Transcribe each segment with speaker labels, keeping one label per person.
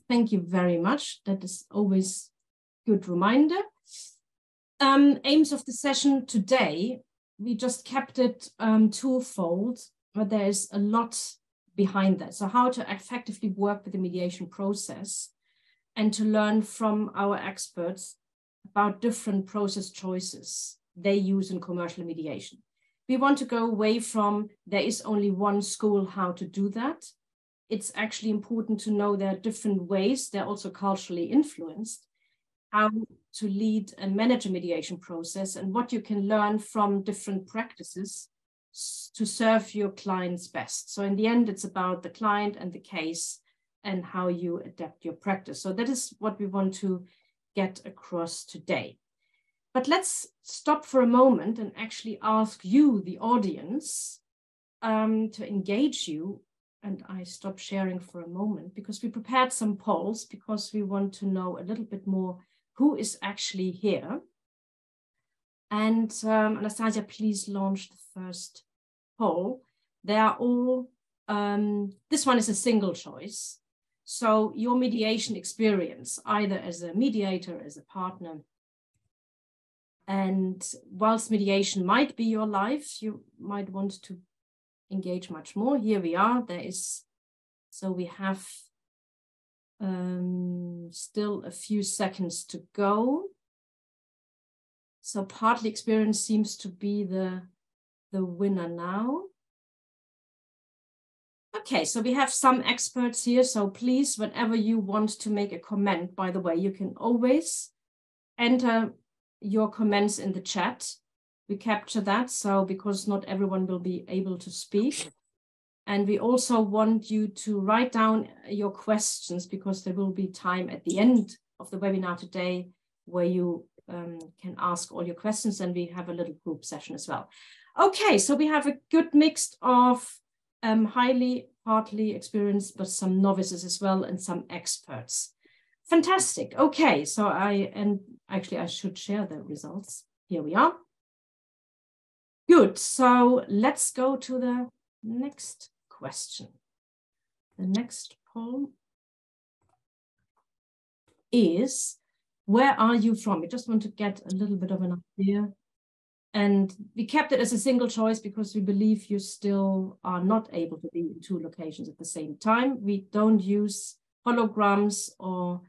Speaker 1: Thank you very much. That is always a good reminder. Aims of the session today, we just kept it twofold, but there is a lot behind that. So how to effectively work with the mediation process and to learn from our experts about different process choices they use in commercial mediation. We want to go away from there is only one school how to do that. It's actually important to know there are different ways, they're also culturally influenced, how to lead and manage a mediation process and what you can learn from different practices to serve your clients best. So in the end, it's about the client and the case and how you adapt your practice. So that is what we want to get across today. But let's stop for a moment and actually ask you, the audience, to engage you. And I stop sharing for a moment because we prepared some polls because we want to know a little bit more who is actually here. And Anastasia, please launch the first poll. They are all, this one is a single choice. So your mediation experience, either as a mediator, as a partner. And whilst mediation might be your life, you might want to engage much more. Here we are. There is, so we have still a few seconds to go. So partly experience seems to be the winner now. Okay, so we have some experts here. So please, whenever you want to make a comment, by the way, you can always enter your comments in the chat. We capture that, so because not everyone will be able to speak. And we also want you to write down your questions because there will be time at the end of the webinar today where you can ask all your questions, and we have a little group session as well. Okay, so we have a good mix of partly experienced, but some novices as well, and some experts. Fantastic. Okay, so actually I should share the results. Here we are. Good, so let's go to the next question. The next poll is, where are you from? We just want to get a little bit of an idea. And we kept it as a single choice because we believe you still are not able to be in two locations at the same time. We don't use holograms or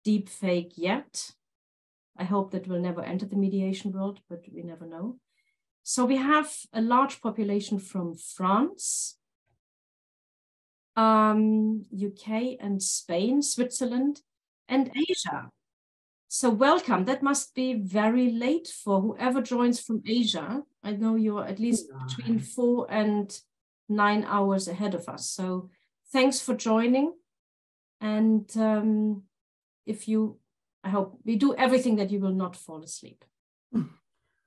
Speaker 1: deep fake yet. I hope that will never enter the mediation world, but we never know. So we have a large population from France, UK and Spain, Switzerland, and Asia. So welcome. That must be very late for whoever joins from Asia. I know you're at least between 4 and 9 hours ahead of us. So thanks for joining. And I hope we do everything that you will not fall asleep.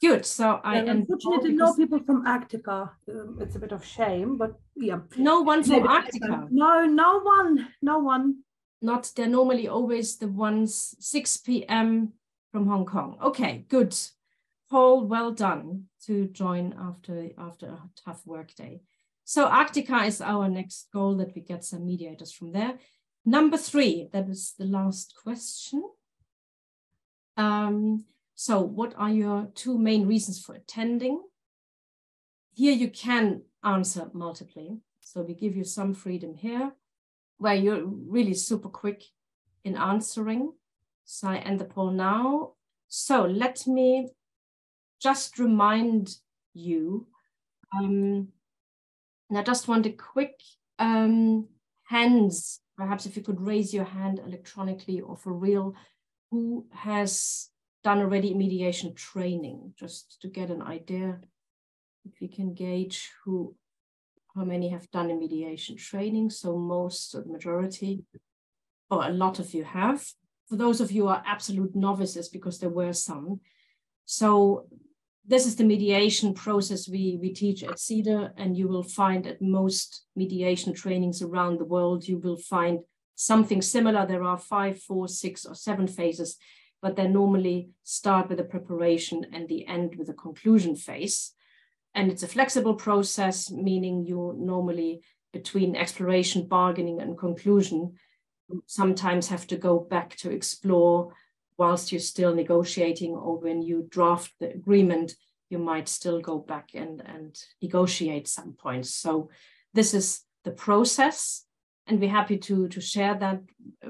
Speaker 1: Good. So
Speaker 2: unfortunately, no people from Arctica. It's a bit of shame, but yeah.
Speaker 1: No one from Arctica.
Speaker 2: No one.
Speaker 1: They're normally always the ones 6 p.m. from Hong Kong. Okay, good. Paul, well done to join after a tough work day. So Arctica is our next goal, that we get some mediators from there. Number 3, that is the last question. So what are your 2 main reasons for attending? Here you can answer multiply. So we give you some freedom here where you're really super quick in answering. So I end the poll now. So let me just remind you, and I just want a quick hands, perhaps if you could raise your hand electronically or for real, who has done already mediation training, just to get an idea if we can gauge how many have done a mediation training. So most, or the majority, or a lot of you have. For those of you who are absolute novices, because there were some. So this is the mediation process we teach at CEDR, and you will find at most mediation trainings around the world, you will find something similar. There are 5, 4, 6, or 7 phases, but they normally start with a preparation and the end with a conclusion phase. And it's a flexible process, meaning you normally, between exploration, bargaining, and conclusion, sometimes have to go back to explore whilst you're still negotiating, or when you draft the agreement, you might still go back and negotiate some points. So this is the process, and we're happy to share that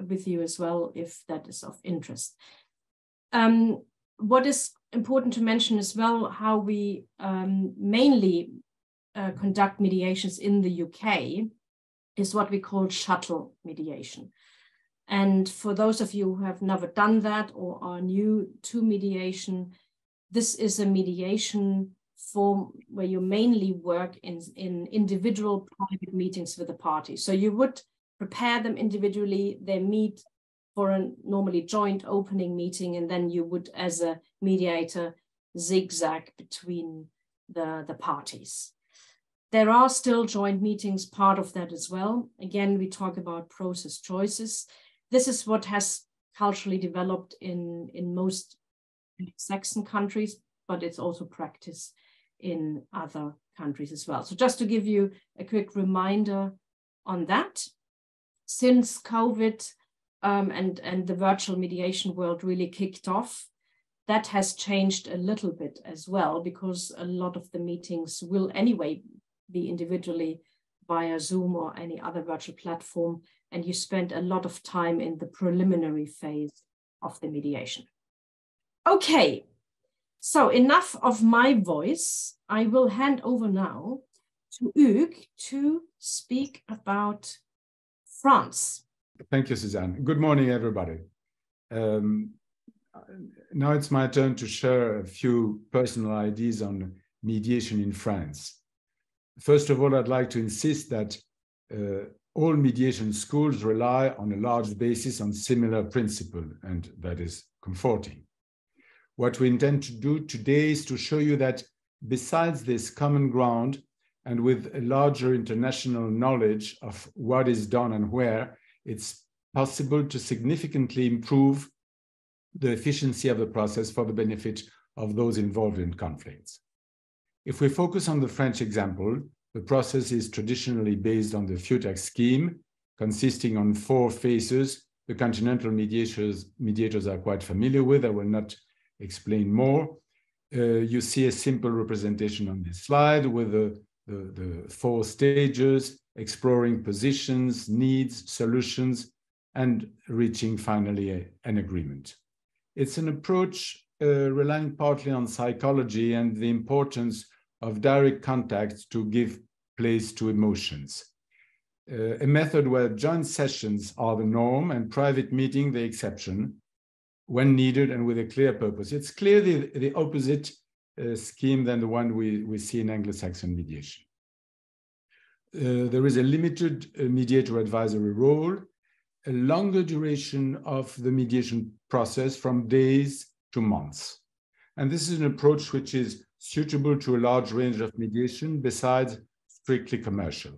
Speaker 1: with you as well if that is of interest. What is important to mention as well, how we mainly conduct mediations in the UK is what we call shuttle mediation. And for those of you who have never done that or are new to mediation, this is a mediation form where you mainly work in individual private meetings with the parties. So you would prepare them individually, they meet for a normally joint opening meeting, and then you would, as a mediator, zigzag between the parties. There are still joint meetings, part of that as well. Again, we talk about process choices. This is what has culturally developed in most Saxon countries, but it's also practiced in other countries as well. So just to give you a quick reminder on that, since COVID and the virtual mediation world really kicked off, that has changed a little bit as well, because a lot of the meetings will anyway be individually via Zoom or any other virtual platform, and you spend a lot of time in the preliminary phase of the mediation. Okay, so enough of my voice. I will hand over now to Hugues to speak about France.
Speaker 3: Thank you, Susanne. Good morning, everybody. Now it's my turn to share a few personal ideas on mediation in France. First of all, I'd like to insist that all mediation schools rely on a large basis on similar principle, and that is comforting. What we intend to do today is to show you that besides this common ground, and with a larger international knowledge of what is done and where, it's possible to significantly improve the efficiency of the process for the benefit of those involved in conflicts. If we focus on the French example, the process is traditionally based on the FUTAC scheme, consisting on 4 phases. The continental mediators are quite familiar with. I will not explain more. You see a simple representation on this slide with the 4 stages, exploring positions, needs, solutions, and reaching finally an agreement. It's an approach relying partly on psychology and the importance of direct contact to give place to emotions. A method where joint sessions are the norm and private meeting the exception when needed and with a clear purpose. It's clearly the opposite scheme than the one we see in Anglo-Saxon mediation. There is a limited mediator advisory role, a longer duration of the mediation process from days to months. And this is an approach which is suitable to a large range of mediation besides strictly commercial.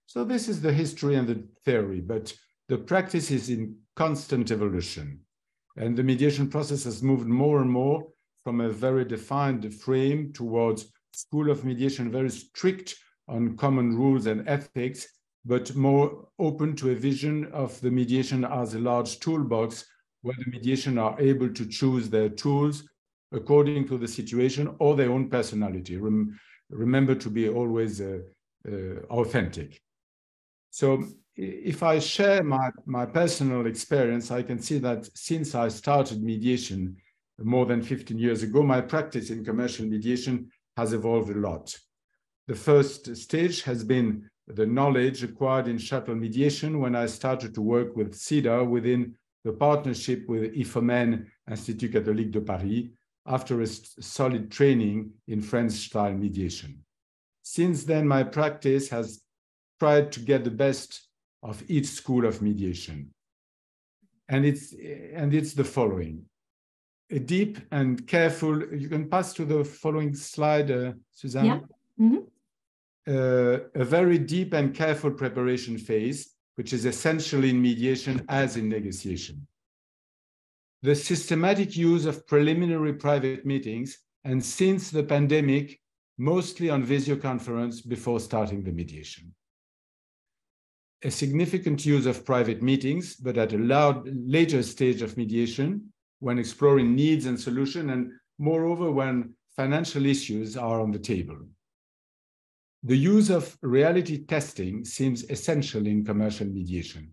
Speaker 3: So this is the history and the theory, but the practice is in constant evolution. And the mediation process has moved more and more from a very defined frame towards school of mediation, very strict on common rules and ethics, but more open to a vision of the mediation as a large toolbox where the mediation are able to choose their tools according to the situation or their own personality. Remember to be always authentic. So if I share my personal experience, I can see that since I started mediation more than 15 years ago, my practice in commercial mediation has evolved a lot. The first stage has been the knowledge acquired in shuttle mediation when I started to work with CEDR within the partnership with IFOMEN, Institut Catholique de Paris, after a solid training in French-style mediation. Since then, my practice has tried to get the best of each school of mediation. And it's the following. A deep and careful, you can pass to the following slide, Susanne.
Speaker 1: Yeah. Mm-hmm.
Speaker 3: A very deep and careful preparation phase, which is essential in mediation as in negotiation. The systematic use of preliminary private meetings, and since the pandemic, mostly on video conference before starting the mediation. a significant use of private meetings, but at a later stage of mediation, when exploring needs and solutions, and moreover, when financial issues are on the table. The use of reality testing seems essential in commercial mediation.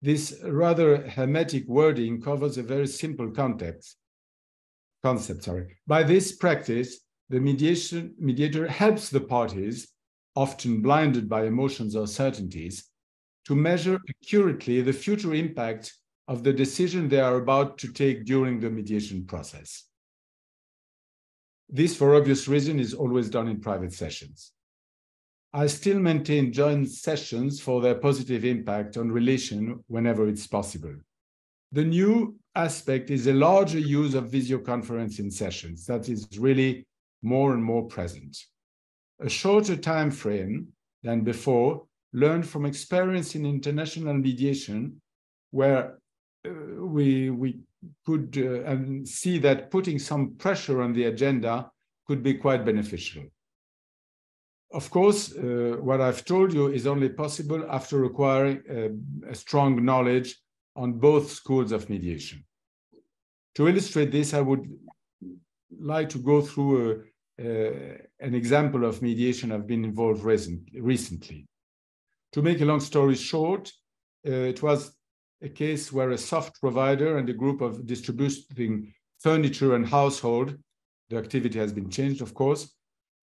Speaker 3: This rather hermetic wording covers a very simple concept. By this practice, the mediator helps the parties, often blinded by emotions or certainties, to measure accurately the future impact of the decision they are about to take during the mediation process. This, for obvious reason, is always done in private sessions. I still maintain joint sessions for their positive impact on relation whenever it's possible. The new aspect is a larger use of video conferencing sessions that is really more and more present. A shorter time frame than before, learned from experience in international mediation, where we could see that putting some pressure on the agenda could be quite beneficial. Of course, what I've told you is only possible after acquiring a strong knowledge on both schools of mediation. To illustrate this, I would like to go through an example of mediation I've been involved recently. To make a long story short, it was a case where a soft provider and a group of distributing furniture and household, the activity has been changed, of course,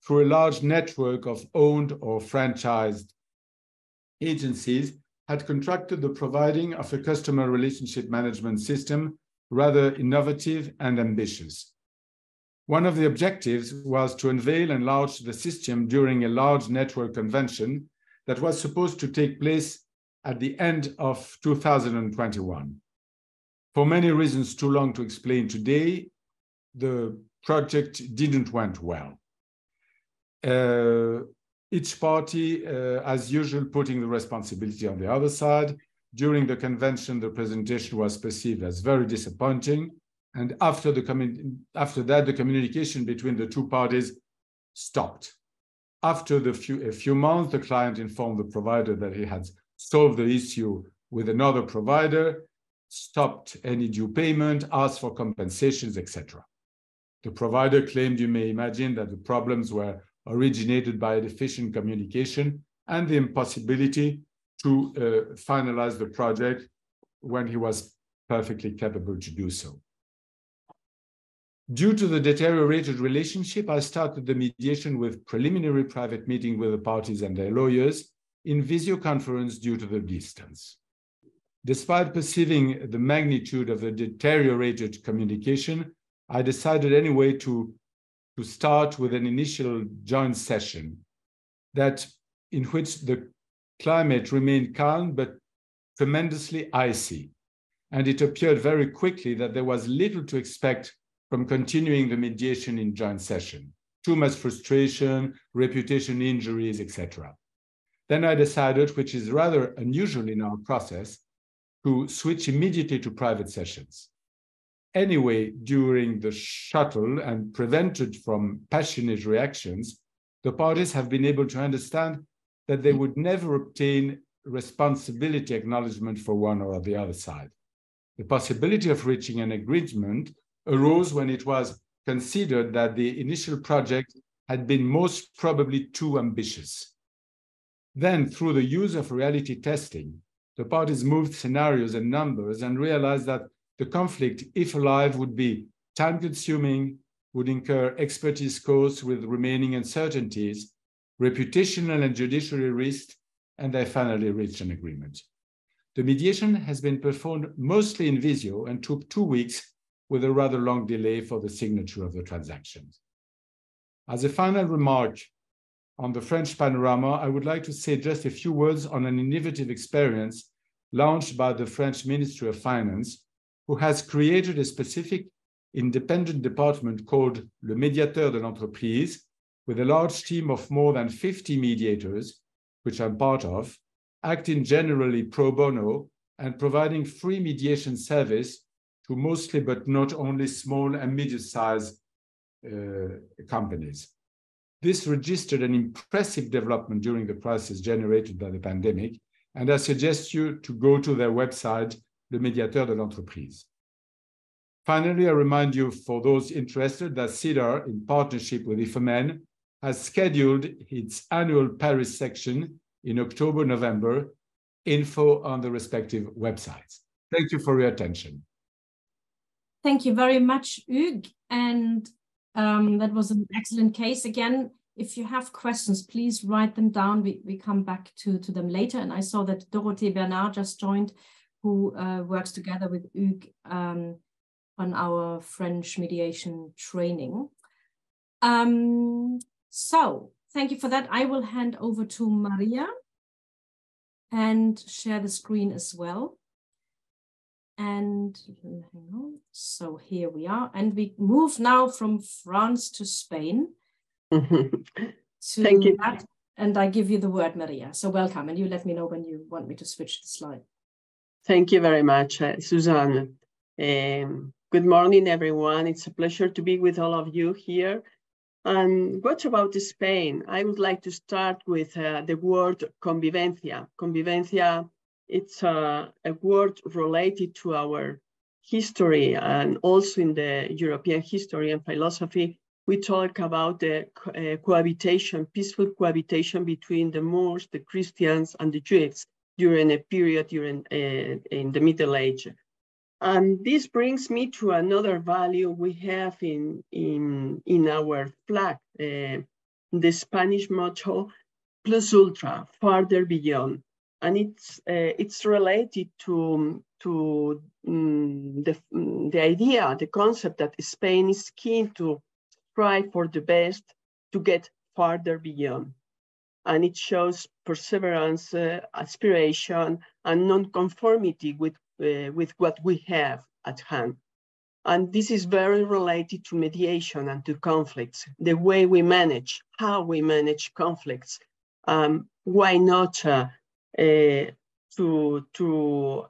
Speaker 3: through a large network of owned or franchised agencies, had contracted the providing of a customer relationship management system, rather innovative and ambitious. One of the objectives was to unveil and launch the system during a large network convention that was supposed to take place at the end of 2021. For many reasons too long to explain today, the project didn't went well. Each party, as usual, putting the responsibility on the other side. During the convention, the presentation was perceived as very disappointing. And after that, the communication between the two parties stopped. After a few months, the client informed the provider that he had solved the issue with another provider, stopped any due payment, asked for compensations, etc. The provider claimed, you may imagine, that the problems were originated by a deficient communication and the impossibility to finalize the project when he was perfectly capable to do so. Due to the deteriorated relationship, I started the mediation with preliminary private meeting with the parties and their lawyers in video conference due to the distance. Despite perceiving the magnitude of the deteriorated communication, I decided anyway to start with an initial joint session in which the climate remained calm but tremendously icy. And it appeared very quickly that there was little to expect from continuing the mediation in joint session. Too much frustration, reputation injuries, etc. Then I decided, which is rather unusual in our process, to switch immediately to private sessions. Anyway, during the shuttle and prevented from passionate reactions, the parties have been able to understand that they would never obtain responsibility acknowledgement for one or the other side. The possibility of reaching an agreement arose when it was considered that the initial project had been most probably too ambitious. Then, through the use of reality testing, the parties moved scenarios and numbers and realized that the conflict, if alive, would be time-consuming, would incur expertise costs with remaining uncertainties, reputational and judiciary risks, and they finally reached an agreement. The mediation has been performed mostly in visio and took 2 weeks with a rather long delay for the signature of the transactions. As a final remark on the French panorama, I would like to say just a few words on an innovative experience launched by the French Ministry of Finance, who has created a specific independent department called le Médiateur de l'entreprise, with a large team of more than 50 mediators, which I'm part of, acting generally pro bono and providing free mediation service to mostly, but not only, small and medium-sized companies. This registered an impressive development during the crisis generated by the pandemic, and I suggest you to go to their website, Le Médiateur de l'Entreprise. Finally, I remind you, for those interested, that CEDR, in partnership with IFOMEN, has scheduled its annual Paris section in October, November. Info on the respective websites. Thank you for your attention.
Speaker 1: Thank you very much, Hugues. And that was an excellent case. Again, if you have questions, please write them down. We come back to them later. And I saw that Dorothée Bernard just joined, who works together with Hugues on our French mediation training. So thank you for that. I will hand over to Maria and share the screen as well. And hang on. So here we are. And we move now from France to Spain.
Speaker 4: Thank you.
Speaker 1: That. And I give you the word, Maria. So welcome. And you let me know when you want me to switch the slide.
Speaker 4: Thank you very much, Susanne. Good morning, everyone. It's a pleasure to be with all of you here. And what about Spain? I would like to start with the word convivencia. Convivencia, it's a word related to our history, and also in the European history and philosophy, we talk about the cohabitation, peaceful cohabitation between the Moors, the Christians, and the Jews during a period in the Middle Age. And this brings me to another value we have in our flag, the Spanish motto, plus ultra, farther beyond. And it's related to the idea, the concept that Spain is keen to strive for the best, to get farther beyond. And it shows perseverance, aspiration, and non-conformity with what we have at hand. And this is very related to mediation and to conflicts, the way we manage, how we manage conflicts. Why not to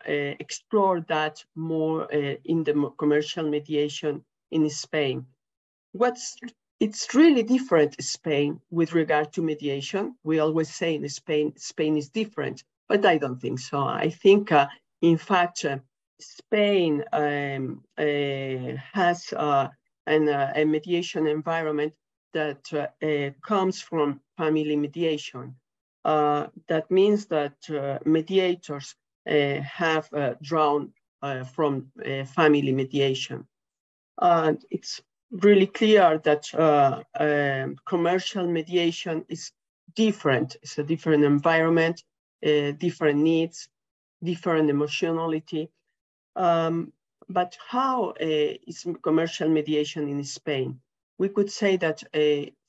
Speaker 4: explore that more in the commercial mediation in Spain? It's really different in Spain with regard to mediation. We always say in Spain is different, but I don't think so. I think, in fact, Spain has a mediation environment that comes from family mediation. That means that mediators have drawn from family mediation. It's really clear that commercial mediation is different. It's a different environment, different needs, different emotionality. But how is commercial mediation in Spain? We could say that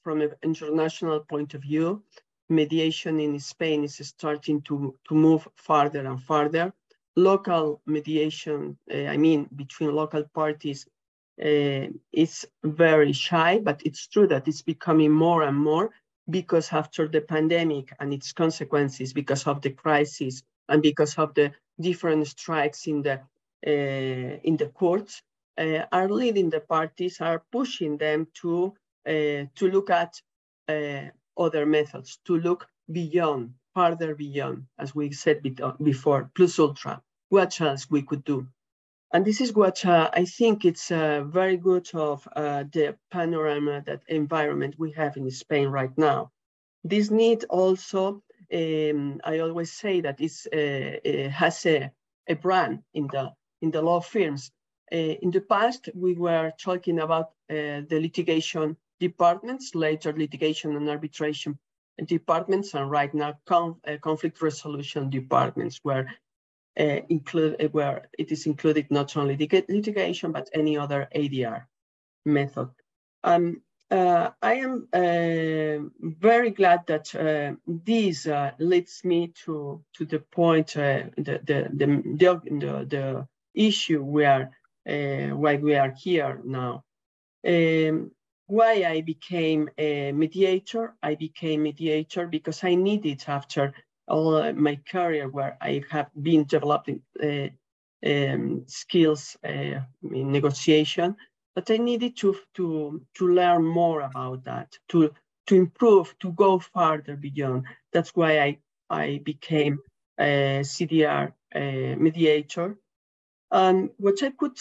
Speaker 4: from an international point of view, mediation in Spain is starting to move farther and farther. Local mediation, between local parties, is very shy, but it's true that it's becoming more and more because after the pandemic and its consequences, because of the crisis and because of the different strikes in the courts, are leading the parties, are pushing them to look at other methods, to look beyond, farther beyond, as we said before, plus ultra, what else we could do. And this is what I think it's very good of the panorama, that environment we have in Spain right now. This need also, I always say that it has a brand in the law firms. In the past, we were talking about the litigation departments, later litigation and arbitration departments, and right now conflict resolution departments, where it is included not only litigation, but any other ADR method. I am very glad that this leads me to the point, the issue why we are here now. Why I became a mediator? I became mediator because I needed, after all my career where I have been developing skills in negotiation, but I needed to learn more about that, to improve, to go farther beyond. That's why I became CEDR mediator. What I could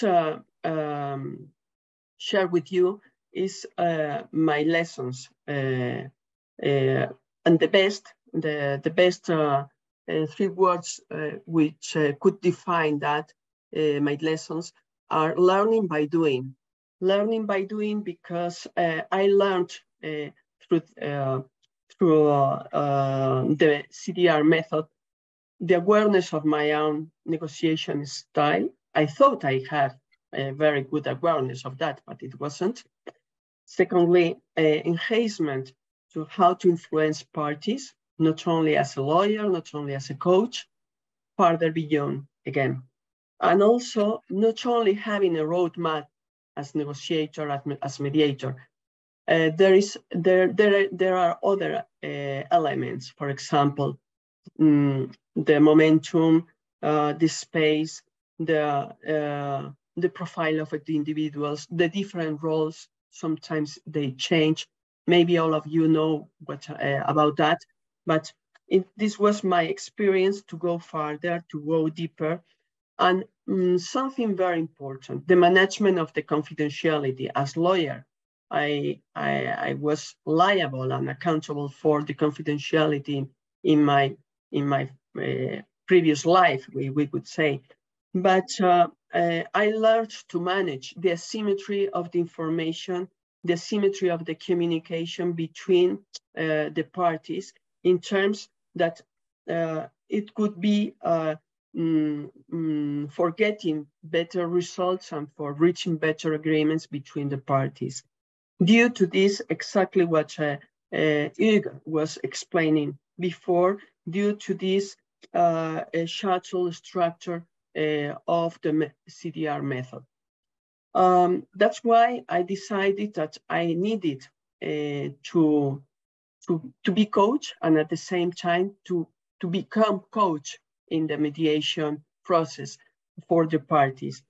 Speaker 4: share with you is my lessons, and the best 3 words which could define that my lessons are learning by doing. Learning by doing because I learned through the CEDR method the awareness of my own negotiation style. I thought I had a very good awareness of that, but it wasn't. Secondly, enhancement to how to influence parties, not only as a lawyer, not only as a coach, further beyond again. And also not only having a roadmap as negotiator, as mediator. There are other elements, for example, the momentum, the space, the profile of the individuals, the different roles. Sometimes they change. Maybe all of you know what about that, but this was my experience to go further, to go deeper. And something very important, the management of the confidentiality. As lawyer, I was liable and accountable for the confidentiality in my previous life, we could say. But I learned to manage the asymmetry of the information, the asymmetry of the communication between the parties, in terms that it could be for getting better results and for reaching better agreements between the parties. Due to this, exactly what Hugues was explaining before, due to this shuttle structure of the CEDR method. That's why I decided that I needed to be coach, and at the same time to become coach in the mediation process for the parties,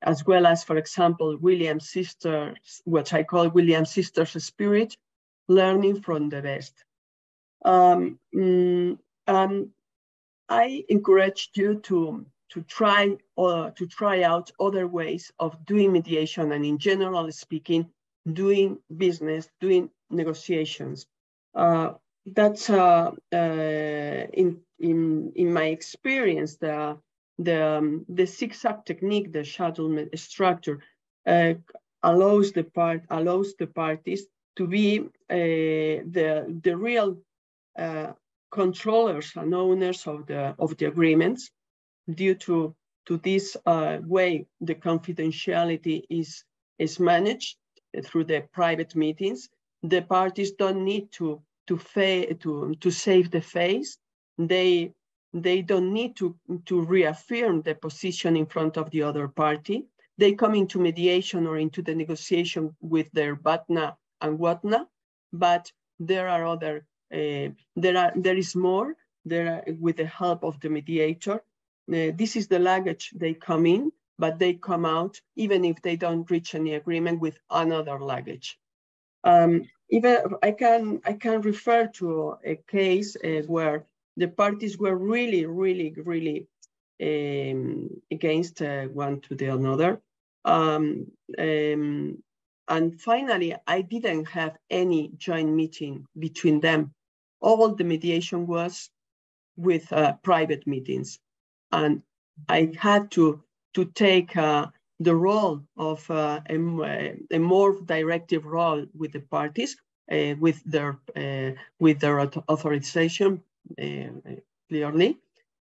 Speaker 4: as well as, for example, William's sisters, what I call William's sisters spirit, learning from the best. I encourage you to try out other ways of doing mediation, and in general speaking, doing business, doing negotiations. That's in my experience, the zigzag technique, the shuttle structure, allows the parties to be the real controllers and owners of the agreements. Due to this way, the confidentiality is managed through the private meetings. The parties don't need to save the face. They don't need to reaffirm the position in front of the other party. They come into mediation or into the negotiation with their BATNA and WATNA, but there are other. There is more. With the help of the mediator. This is the luggage they come in, but they come out even if they don't reach any agreement with another luggage. Even I can refer to a case where the parties were really against one to the another. And finally, I didn't have any joint meeting between them. All the mediation was with private meetings. And I had to take the role of a more directive role with the parties, with their authorization, clearly.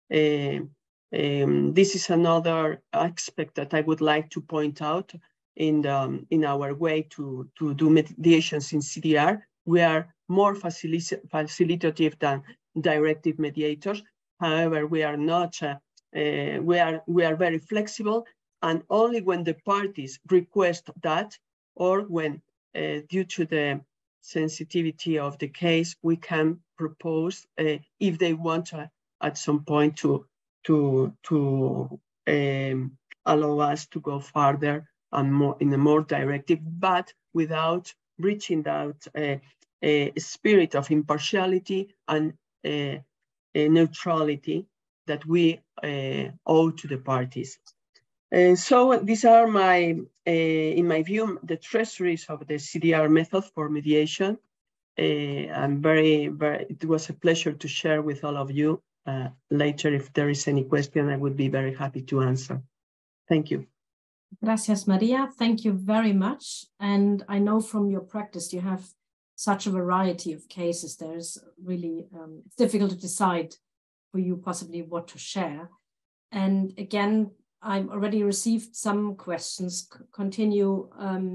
Speaker 4: This is another aspect that I would like to point out in our way to do mediations in CEDR. We are more facilitative than directive mediators. However, we are not. We are very flexible, and only when the parties request that, or when, due to the sensitivity of the case, we can propose if they want at some point to allow us to go further and more in a more directive, but without reaching that a spirit of impartiality and neutrality that we owe to the parties. So these are in my view, the treasuries of the CEDR method for mediation. It was a pleasure to share with all of you. Later, if there is any question, I would be very happy to answer. Thank you.
Speaker 1: Gracias, Maria. Thank you very much. And I know from your practice, you have such a variety of cases. There's really, it's difficult to decide for you possibly what to share. And again, I've already received some questions. Continue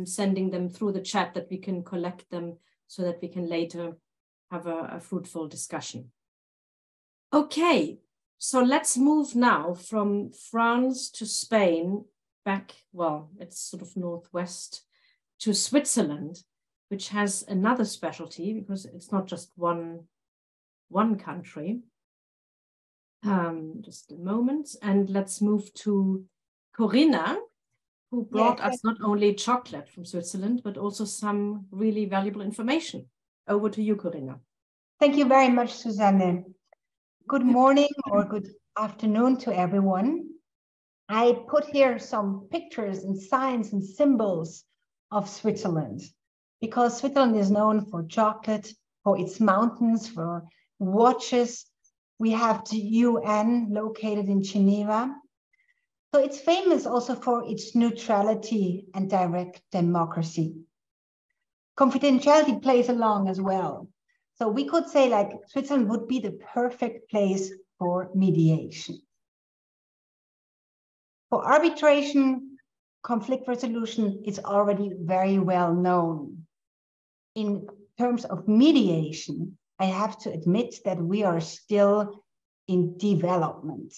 Speaker 1: sending them through the chat that we can collect them so that we can later have a fruitful discussion. Okay, so let's move now from France to Spain back, well, it's sort of northwest to Switzerland, which has another specialty because it's not just one country. Just a moment, and let's move to Corina, who brought us not only chocolate from Switzerland, but also some really valuable information. Over to you, Corina.
Speaker 5: Thank you very much, Susanne. Good morning or good afternoon to everyone. I put here some pictures and signs and symbols of Switzerland, because Switzerland is known for chocolate, for its mountains, for watches. We have the UN located in Geneva. So it's famous also for its neutrality and direct democracy. Confidentiality plays along as well. So we could say like Switzerland would be the perfect place for mediation. For arbitration, conflict resolution is already very well known. In terms of mediation, I have to admit that we are still in development.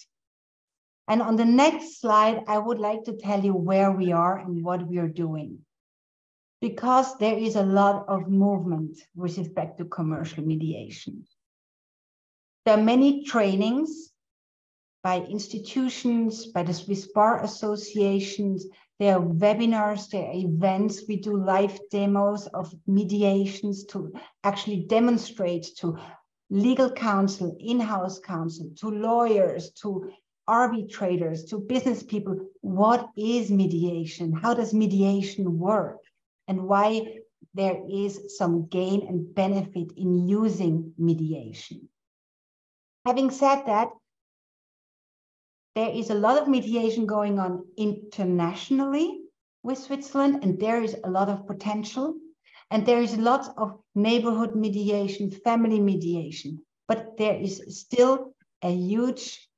Speaker 5: And on the next slide, I would like to tell you where we are and what we are doing, because there is a lot of movement with respect to commercial mediation. There are many trainings by institutions, by the Swiss Bar Associations. There are webinars, there are events. We do live demos of mediations to actually demonstrate to legal counsel, in-house counsel, to lawyers, to arbitrators, to business people, what is mediation? How does mediation work? And why there is some gain and benefit in using mediation. Having said that, there is a lot of mediation going on internationally with Switzerland, and there is a lot of potential. And there is a lot of neighborhood mediation, family mediation, but there is still a huge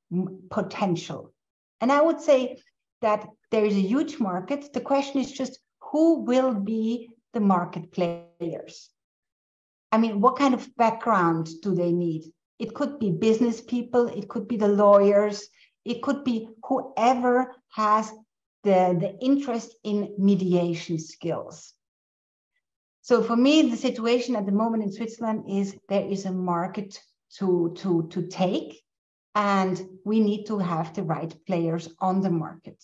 Speaker 5: potential. And I would say that there is a huge market. The question is just who will be the market players? I mean, what kind of background do they need? It could be business people, it could be the lawyers, it could be whoever has the interest in mediation skills. So for me, the situation at the moment in Switzerland is there is a market to take, and we need to have the right players on the market.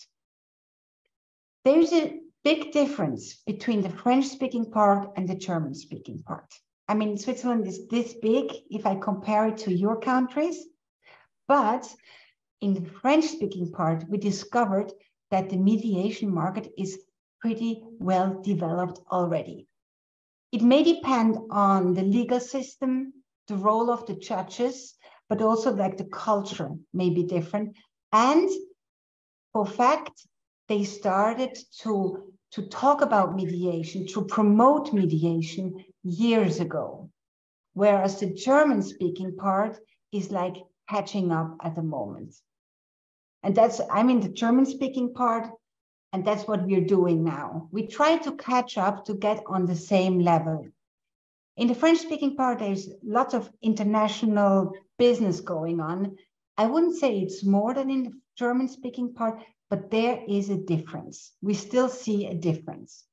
Speaker 5: There's a big difference between the French-speaking part and the German-speaking part. I mean, Switzerland is this big if I compare it to your countries, but in the French-speaking part, we discovered that the mediation market is pretty well developed already. It may depend on the legal system, the role of the judges, but also like the culture may be different. And for fact, they started to talk about mediation, to promote mediation years ago, whereas the German-speaking part is like catching up at the moment. And that's, I mean, the German-speaking part, and that's what we're doing now. We try to catch up to get on the same level. In the French-speaking part, there's lots of international business going on. I wouldn't say it's more than in the German-speaking part, but there is a difference. We still see a difference.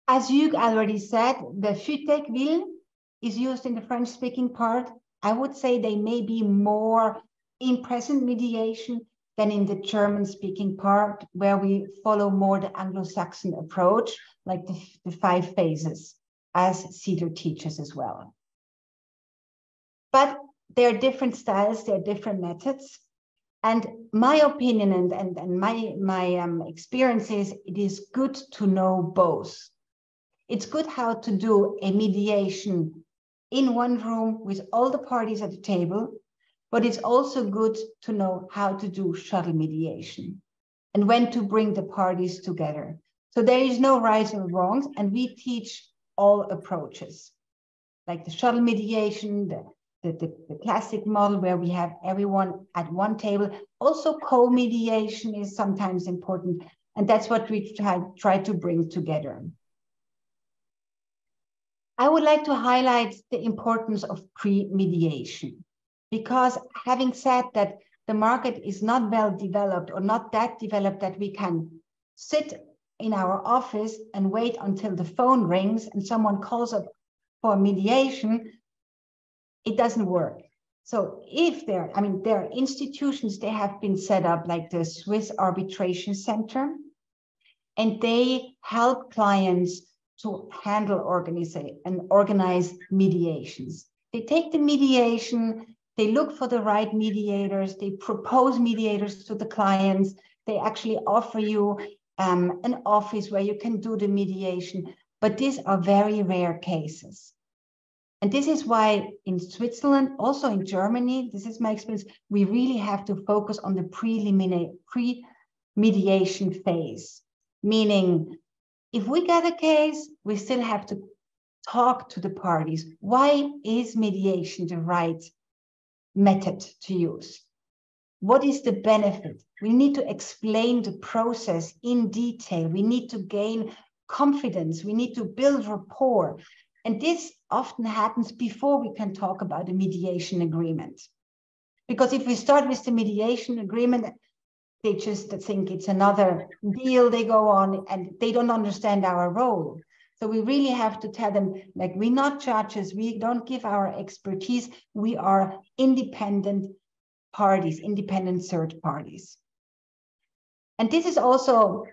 Speaker 5: As Hugues already said, the FUTEC will is used in the French-speaking part. I would say they may be more in present mediation than in the German-speaking part, where we follow more the Anglo-Saxon approach, like the 5 phases, as CEDR teaches as well. But there are different styles, there are different methods. And my opinion and my experience is it is good to know both. It's good how to do a mediation in one room with all the parties at the table, but it's also good to know how to do shuttle mediation and when to bring the parties together. So there is no right or wrongs, and we teach all approaches, like the shuttle mediation, the classic model where we have everyone at one table. Also co-mediation is sometimes important, and that's what we try to bring together. I would like to highlight the importance of pre-mediation, because having said that the market is not well developed or not that developed that we can sit in our office and wait until the phone rings and someone calls up for mediation, it doesn't work. So if there are institutions, they have been set up like the Swiss Arbitration Center, and they help clients to handle, organize mediations. They take the mediation, they look for the right mediators, they propose mediators to the clients, they actually offer you an office where you can do the mediation, but these are very rare cases. And this is why in Switzerland, also in Germany, this is my experience, we really have to focus on the pre-mediation phase. Meaning, if we get a case, we still have to talk to the parties. Why is mediation the right method to use? What is the benefit? We need to explain the process in detail. We need to gain confidence. We need to build rapport. And this often happens before we can talk about a mediation agreement. Because if we start with the mediation agreement, they just think it's another deal, they go on and they don't understand our role. So we really have to tell them, like, we're not judges, we don't give our expertise, we are independent parties, independent third parties. And this is also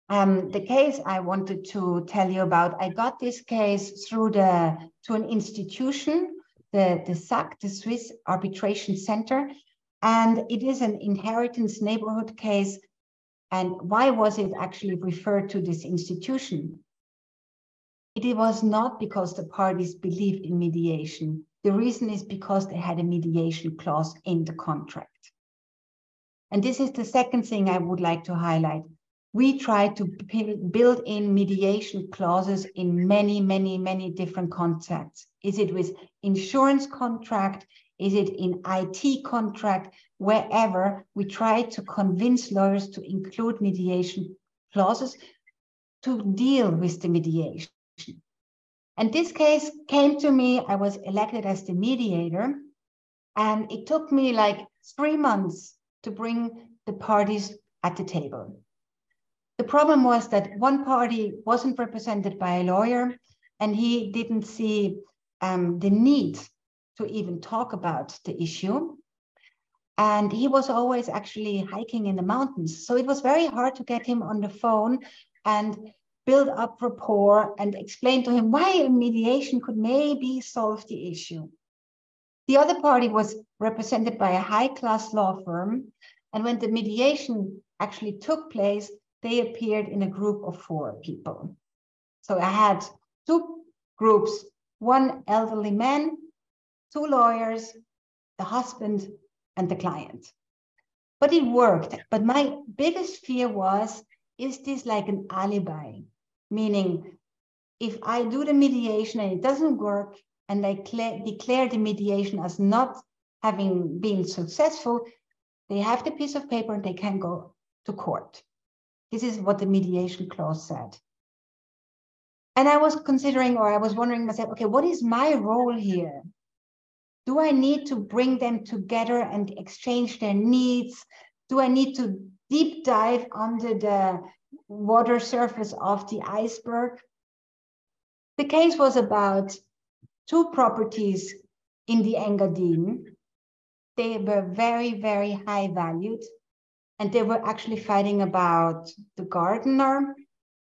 Speaker 5: the case I wanted to tell you about. I got this case through to an institution, the SAC, the Swiss Arbitration Center, and it is an inheritance neighborhood case. And why was it actually referred to this institution? It was not because the parties believed in mediation. The reason is because they had a mediation clause in the contract. And this is the second thing I would like to highlight. We try to build in mediation clauses in many, many, many different contexts. Is it with insurance contract? Is it in IT contract? Wherever we try to convince lawyers to include mediation clauses to deal with the mediation. And this case came to me, I was elected as the mediator, and it took me like 3 months to bring the parties at the table. The problem was that one party wasn't represented by a lawyer, and he didn't see the need to even talk about the issue. And he was always actually hiking in the mountains. So it was very hard to get him on the phone and build up rapport and explain to him why a mediation could maybe solve the issue. The other party was represented by a high-class law firm. And when the mediation actually took place, they appeared in a group of 4 people. So I had 2 groups, one elderly man, 2 lawyers, the husband, and the client. But it worked. But my biggest fear was, is this like an alibi? Meaning, if I do the mediation and it doesn't work, and I declare the mediation as not having been successful, they have the piece of paper and they can go to court. This is what the mediation clause said. And I was considering, or I was wondering myself, okay, what is my role here? Do I need to bring them together and exchange their needs? Do I need to deep dive under the water surface of the iceberg? The case was about 2 properties in the Engadine. They were very, very high valued, and they were actually fighting about the gardener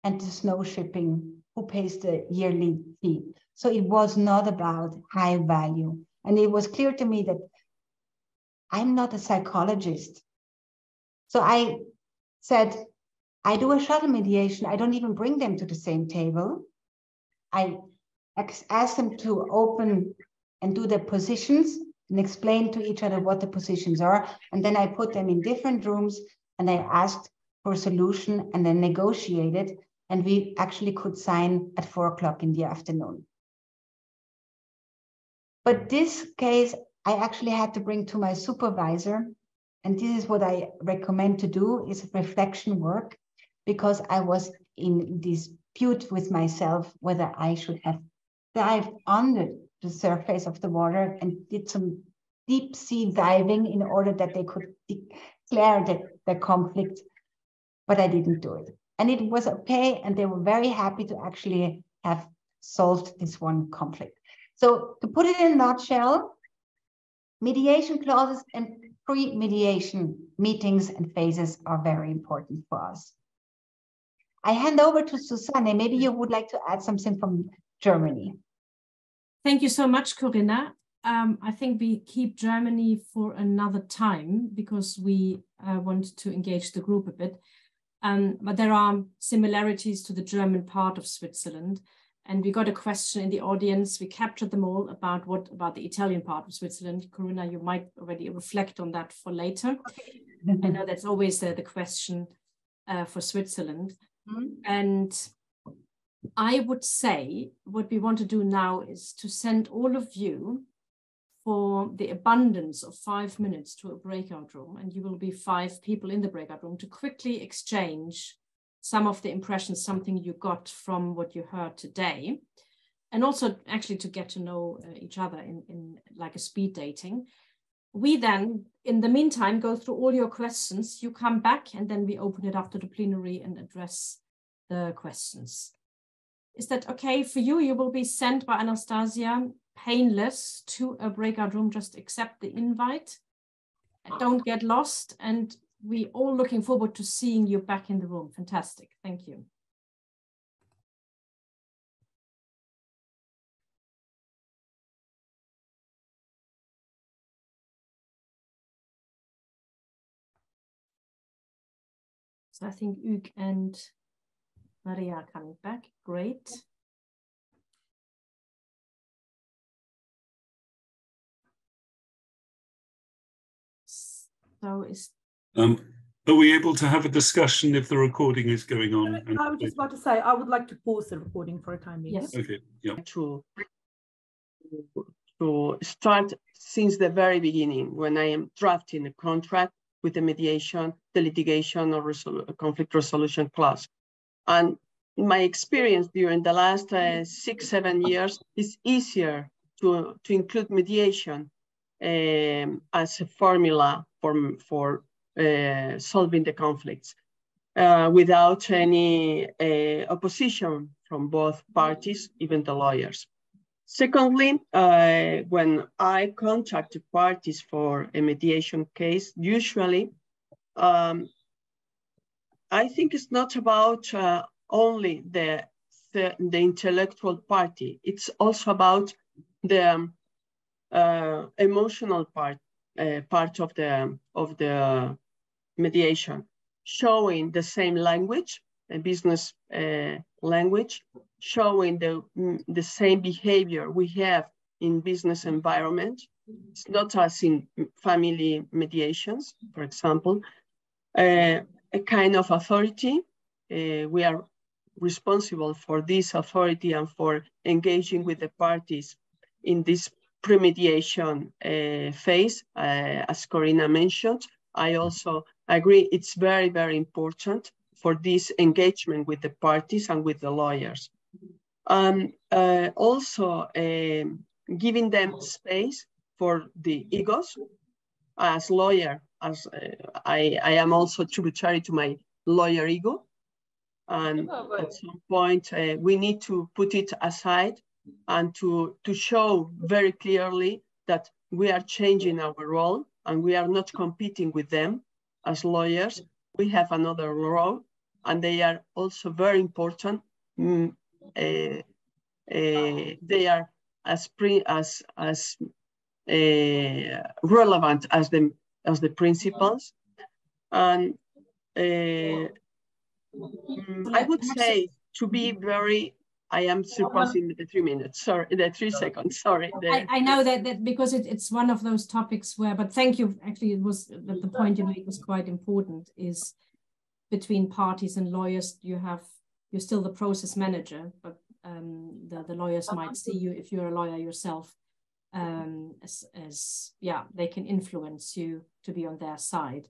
Speaker 5: and the snow shipping, who pays the yearly fee. So it was not about high value. And it was clear to me that I'm not a psychologist. So I said, I do a shuttle mediation. I don't even bring them to the same table. I ask them to open and do their positions and explain to each other what the positions are. And then I put them in different rooms and I asked for a solution and then negotiated. And we actually could sign at 4 o'clock in the afternoon. But this case, I actually had to bring to my supervisor. And this is what I recommend to do, is reflection work, because I was in dispute with myself whether I should have dived under the surface of the water and did some deep sea diving in order that they could declare the conflict, but I didn't do it. And it was okay, and they were very happy to actually have solved this one conflict. So to put it in a nutshell, mediation clauses and pre-mediation meetings and phases are very important for us. I hand over to Susanne. Maybe you would like to add something from Germany.
Speaker 1: Thank you so much, Corina. I think we keep Germany for another time because we want to engage the group a bit. But there are similarities to the German part of Switzerland. And we got a question in the audience. We captured them all about the Italian part of Switzerland. Corina, you might already reflect on that for later. Okay. I know that's always the question for Switzerland. Mm-hmm. And I would say what we want to do now is to send all of you for the abundance of 5 minutes to a breakout room. And you will be 5 people in the breakout room to quickly exchange some of the impressions, something you got from what you heard today, and also actually to get to know each other in like a speed dating. We then, in the meantime, go through all your questions. You come back and then we open it up to the plenary and address the questions. Is that okay for you? You will be sent by Anastasia, painless, to a breakout room. Just accept the invite. Don't get lost. And we all looking forward to seeing you back in the room. Fantastic. Thank you. So I think Hugues and Maria are coming back. Great. So is
Speaker 6: are we able to have a discussion if the recording is going on?
Speaker 2: I was just about to say, I would like to pause the recording for a time being.
Speaker 1: Yes.
Speaker 6: Okay. Yeah.
Speaker 4: To start since the very beginning, when I am drafting a contract with the mediation, the litigation, or conflict resolution clause. And in my experience during the last 6-7 years, it's easier to include mediation as a formula for solving the conflicts without any opposition from both parties, even the lawyers. Secondly, when I contact the parties for a mediation case, usually I think it's not about only the intellectual party. It's also about the emotional part of the mediation, showing the same language, a business language, showing the same behavior we have in business environment. It's not as in family mediations, for example, a kind of authority. We are responsible for this authority and for engaging with the parties in this premediation phase, as Corina mentioned. I also agree it's very, very important for this engagement with the parties and with the lawyers. Also giving them space for the egos. As lawyer, as I am also tributary to my lawyer ego. And at some point, we need to put it aside and to show very clearly that we are changing our role and we are not competing with them as lawyers. We have another role, and they are also very important. They are as relevant as the principles. And I would say, to be very, I am surpassing the 3 minutes, sorry, the 3 seconds, sorry.
Speaker 1: I know that because it's one of those topics where, but thank you, actually it was, the point you made was quite important, is between parties and lawyers, you're still the process manager, but the lawyers might see you, if you're a lawyer yourself, as they can influence you to be on their side.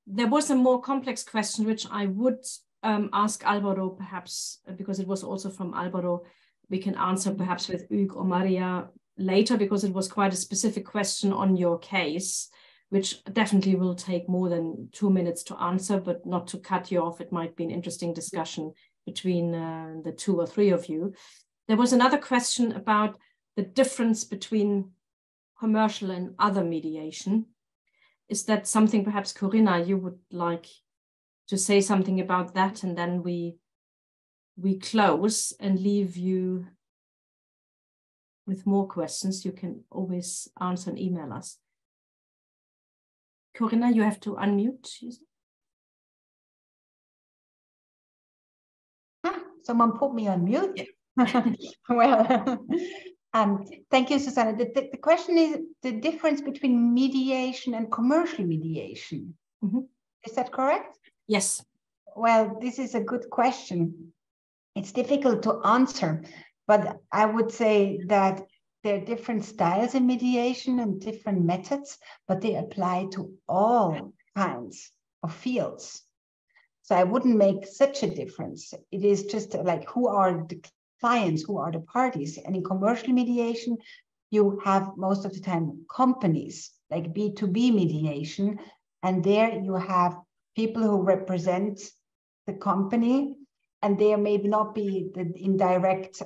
Speaker 1: There was a more complex question, which I would ask Alvaro, perhaps, because it was also from Alvaro. We can answer perhaps with Hugues or Maria later, because it was quite a specific question on your case, which definitely will take more than 2 minutes to answer, but not to cut you off. It might be an interesting discussion between the 2 or 3 of you. There was another question about the difference between commercial and other mediation. Is that something perhaps, Corina, you would like to say something about that, and then we close and leave you with more questions? You can always answer and email us. Corina, you have to unmute.
Speaker 5: Someone put me on mute. Well, thank you, Susanne. The question is the difference between mediation and commercial mediation. Mm-hmm. Is that correct?
Speaker 1: Yes.
Speaker 5: Well, this is a good question. It's difficult to answer, but I would say that there are different styles in mediation and different methods, but they apply to all kinds of fields. So I wouldn't make such a difference. It is just like, who are the clients, who are the parties? And in commercial mediation, you have most of the time companies, like B2B mediation, and there you have people who represent the company, and there may not be the indirect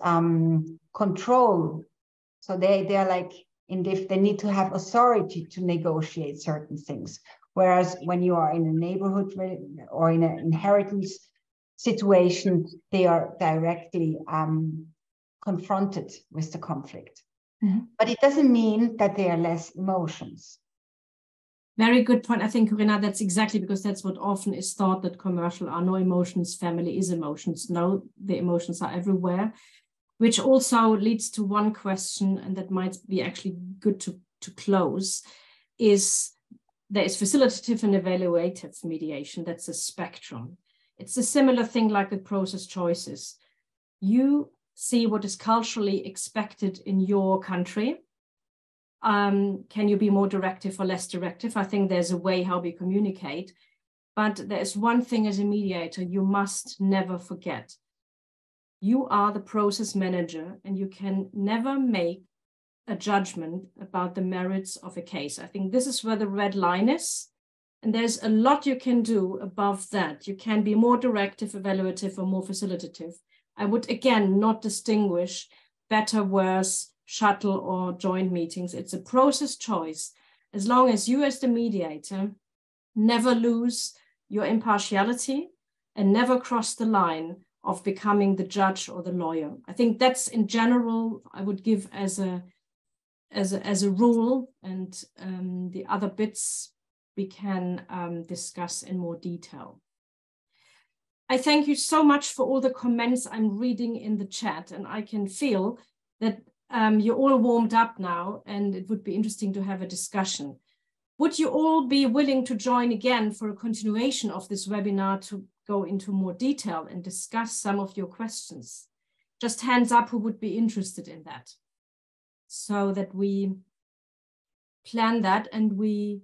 Speaker 5: control. So they're like, if they need to have authority to negotiate certain things. Whereas when you are in a neighborhood or in an inheritance situation, they are directly confronted with the conflict. Mm-hmm. But it doesn't mean that there are less emotions.
Speaker 1: Very good point. I think, Corina, that's exactly, because that's what often is thought, that commercial are no emotions, family is emotions. No, the emotions are everywhere, which also leads to one question, and that might be actually good to close, is there is facilitative and evaluative mediation. That's a spectrum. It's a similar thing like with process choices. You see what is culturally expected in your country. Can you be more directive or less directive? I think there's a way how we communicate, but there's one thing as a mediator you must never forget. You are the process manager, and you can never make a judgment about the merits of a case. I think this is where the red line is, and there's a lot you can do above that. You can be more directive, evaluative, or more facilitative. I would, again, not distinguish better, worse, shuttle, or joint meetings. It's a process choice. As long as you as the mediator never lose your impartiality and never cross the line of becoming the judge or the lawyer. I think that's, in general, I would give as a rule, and the other bits we can discuss in more detail. I thank you so much for all the comments I'm reading in the chat, and I can feel that you're all warmed up now, and it would be interesting to have a discussion. Would you all be willing to join again for a continuation of this webinar to go into more detail and discuss some of your questions? Just hands up who would be interested in that, so that we plan that and we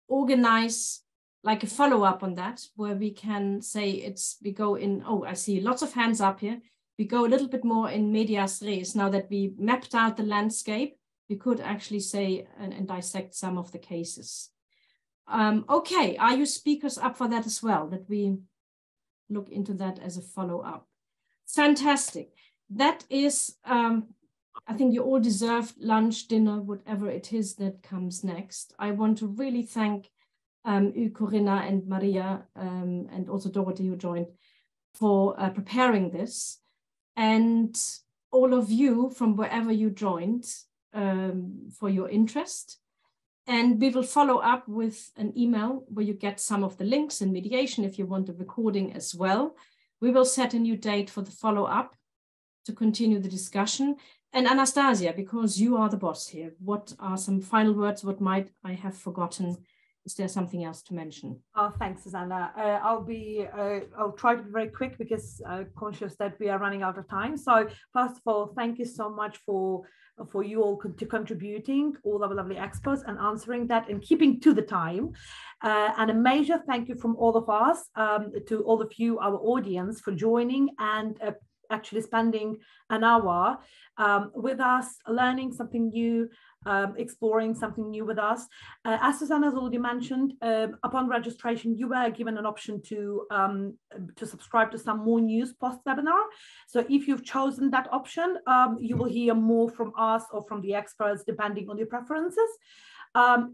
Speaker 1: organize like a follow-up on that, where we can say we go in, oh, I see lots of hands up here. We go a little bit more in medias res. Now that we mapped out the landscape, we could actually say and dissect some of the cases. Okay, are you speakers up for that as well, that we look into that as a follow-up? Fantastic. That is, I think you all deserve lunch, dinner, whatever it is that comes next. I want to really thank Hugues, Corina, and Maria, and also Dorothée, who joined, for preparing this. And all of you from wherever you joined for your interest. And we will follow up with an email where you get some of the links in mediation if you want the recording as well. We will set a new date for the follow-up to continue the discussion. And Anastasia, because you are the boss here, what are some final words? What might I have forgotten? Is there something else to mention?
Speaker 2: Oh, thanks, Susanna. I'll try to be very quick because I'm conscious that we are running out of time. So first of all, thank you so much for you all contributing, all our lovely experts, and answering that and keeping to the time. And a major thank you from all of us to all of you, our audience, for joining and actually spending an hour with us, learning something new, exploring something new with us. As Susanna has already mentioned, upon registration, you were given an option to subscribe to some more news post-webinar. So if you've chosen that option, you will hear more from us or from the experts, depending on your preferences.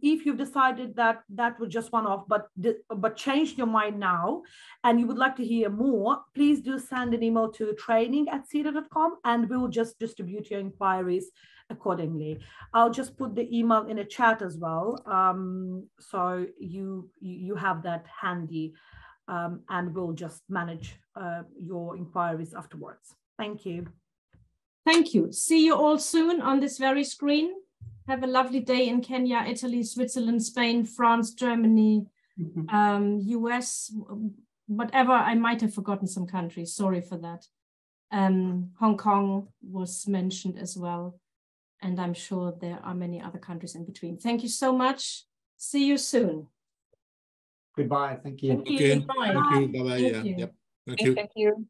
Speaker 2: If you've decided that that was just one-off, but changed your mind now, and you would like to hear more, please do send an email to training@cedr.com, and we will just distribute your inquiries accordingly. I'll just put the email in a chat as well, so you have that handy, and we'll just manage your inquiries afterwards. Thank you.
Speaker 1: Thank you. See you all soon on this very screen. Have a lovely day in Kenya, Italy, Switzerland, Spain, France, Germany, US, whatever. I might have forgotten some countries. Sorry for that. Hong Kong was mentioned as well. And I'm sure there are many other countries in between. Thank you so much. See you soon.
Speaker 7: Goodbye. Thank you.
Speaker 1: Thank you.
Speaker 6: Okay.
Speaker 1: Goodbye.
Speaker 6: Thank you. Bye-bye.
Speaker 1: Thank
Speaker 6: Yeah.
Speaker 1: you.
Speaker 6: Yep. Thank you.
Speaker 8: Thank you.